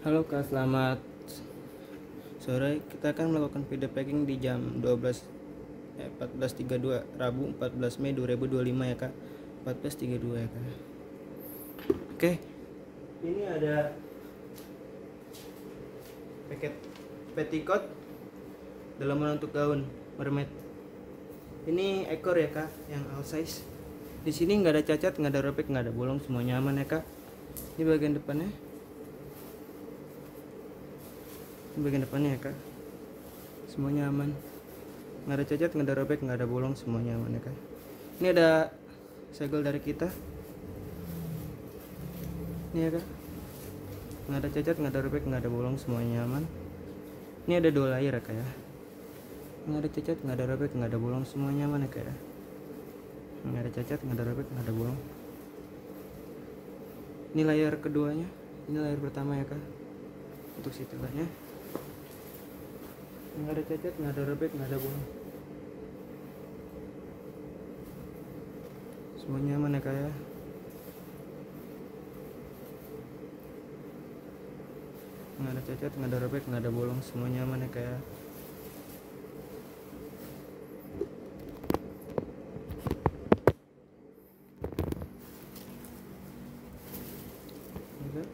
Halo Kak, selamat sore. Kita akan melakukan video packing di jam 14.32 Rabu 14 Mei 2025 ya Kak. 14.32 ya Kak. Oke. Ini ada paket petticoat dalaman untuk gaun mermaid. Ini ekor ya Kak, yang all size. Di sini nggak ada cacat, nggak ada robek, nggak ada bolong, semuanya aman ya Kak. Ini bagian depannya. Ini bagian depannya ya Kak. Semuanya aman. Nggak ada cacat, nggak ada robek, nggak ada bolong, semuanya aman ya Kak. Ini ada segel dari kita. Ini ya Kak. Nggak ada cacat, nggak ada robek, nggak ada bolong, semuanya aman. Ini ada 2 layer ya Kak ya. Nggak ada cacat, nggak ada robek, nggak ada bolong, semuanya aman ya Kak ya. Nggak ada cacat, nggak ada robek, nggak ada bolong. Ini layar keduanya. Ini layar pertama ya Kak. Untuk setelannya. Nggak ada cacat, nggak ada robek, nggak ada bolong. Semuanya aman ya Kak ya. Nggak ada cacat, nggak ada robek, nggak ada bolong, semuanya aman ya Kak ya. Ini, Kak.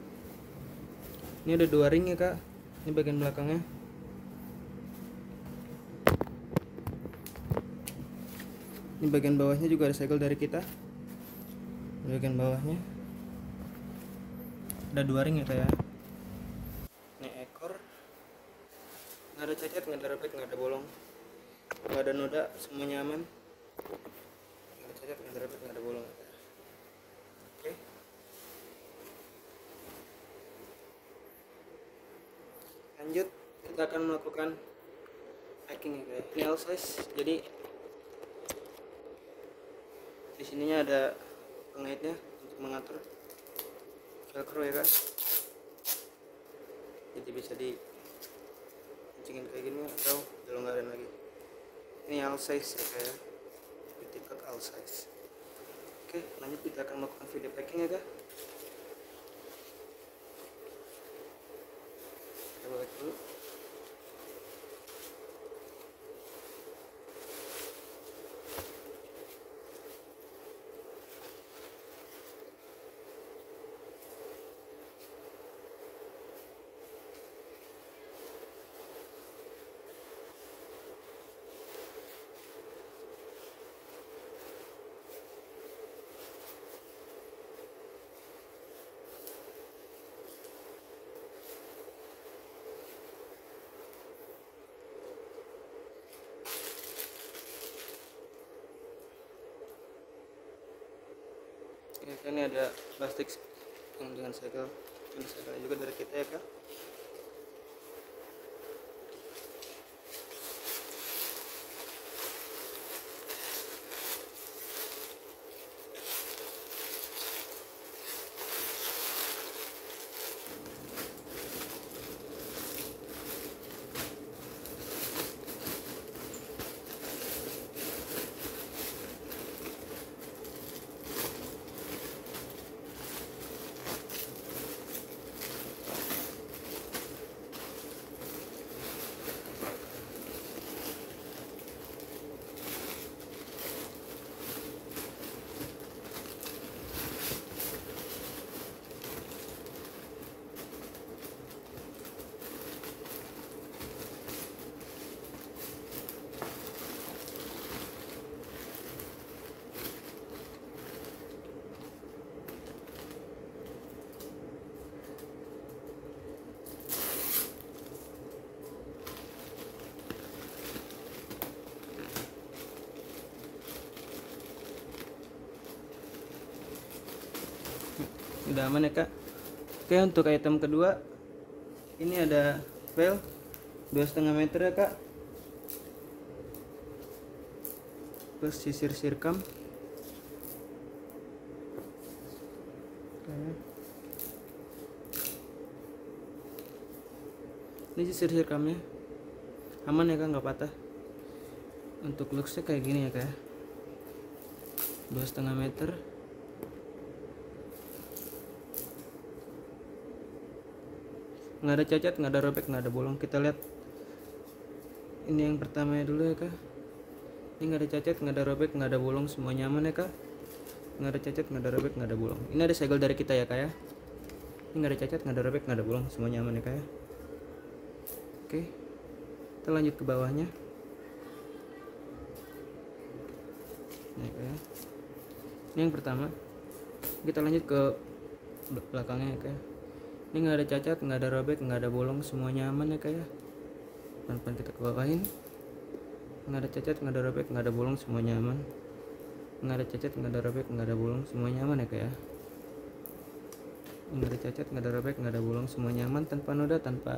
Ini ada 2 ring ya Kak. Ini bagian belakangnya. Ini bagian bawahnya juga ada segel dari kita. Bagian bawahnya ada 2 ring ya Kak ya. Ini ekor. Nggak ada cacat, nggak ada robek, nggak ada bolong, nggak ada noda, semuanya aman. Nggak ada cacat, nggak ada robek, nggak ada bolong. Oke. Lanjut, kita akan melakukan packing ya Kak. Ini L size, jadi di sininya ada pengaitnya untuk mengatur velcro ya Kak. Jadi bisa dikencingin kayak gini atau dilonggarin lagi. Ini L size ya Kak ya. Petticoat L size. Oke, lanjut kita akan melakukan video packing ya Kak. Kita balik dulu. Ini ada plastik yang dengan segel. Ini segel juga dari kita ya Kak. Udah aman ya Kak. Oke, untuk item kedua ini ada vel 2,5 meter ya Kak, plus sisir sirkam. Oke. Ini sisir sirkamnya aman ya Kak, nggak patah. Untuk looksnya kayak gini ya Kak, 2,5 meter. nggak ada cacat, nggak ada robek, nggak ada bolong. Kita lihat ini yang pertama dulu ya kak. Ini nggak ada cacat, nggak ada robek, nggak ada bolong, semua nyaman ya kak. Nggak ada cacat, nggak ada robek, nggak ada bolong. Ini ada segel dari kita ya kak ya. Ini nggak ada cacat, nggak ada robek, nggak ada bolong, semua nyaman ya kak ya. Oke, kita lanjut ke bawahnya. Ini kak ya. Ini yang pertama. Kita lanjut ke belakangnya ya kak ya. Ini nggak ada cacat, nggak ada robek, nggak ada bolong, semua nyaman ya kak ya. Pelan-pelan kita ke bawahin. Nggak ada cacat, nggak ada robek, nggak ada bolong, semua nyaman. Nggak ada cacat, nggak ada robek, nggak ada bolong, semua nyaman ya kak ya. Nggak ada cacat, nggak ada robek, nggak ada bolong, semua nyaman, tanpa noda, tanpa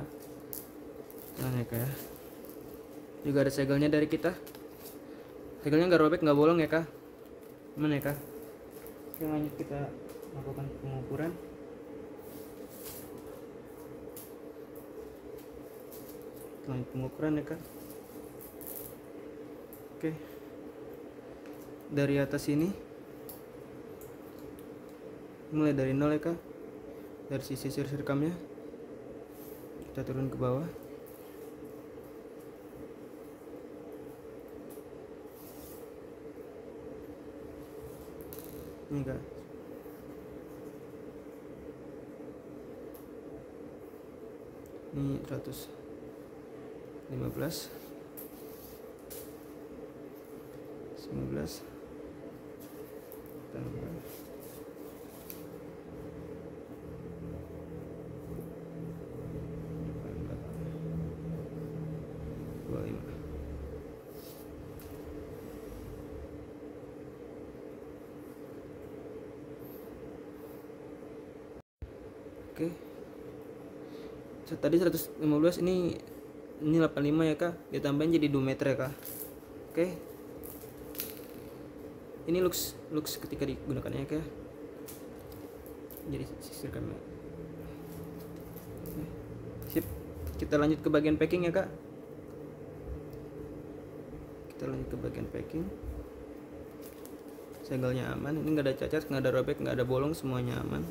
ya kak ya. Juga ada segelnya dari kita. Segelnya nggak robek, nggak bolong ya kak. Mana ya kak? Oke, lanjut kita lakukan pengukuran. Lanjut pengukuran ya kak. Oke, dari atas ini mulai dari 0 ya kak, dari sisi sirkamnya kita turun ke bawah. Ini kak, ini 115, 19, tambah 25. Oke, tadi 115, ini 85 ya kak, ditambahin jadi 2 meter ya kak. Oke, ini lux ketika digunakannya ya kak, jadi sisir kamera. Sip, kita lanjut ke bagian packing ya kak. Kita lanjut ke bagian packing. Segelnya aman, ini nggak ada cacat, nggak ada robek, nggak ada bolong, semuanya aman.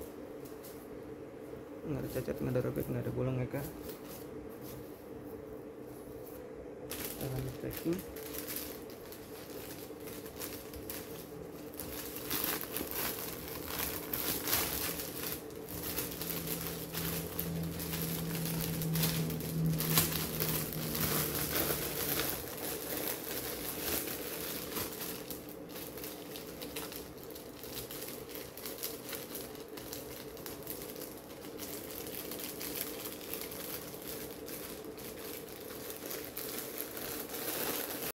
Nggak ada cacat, nggak ada robek, nggak ada bolong ya kak. Kita lanjut packing.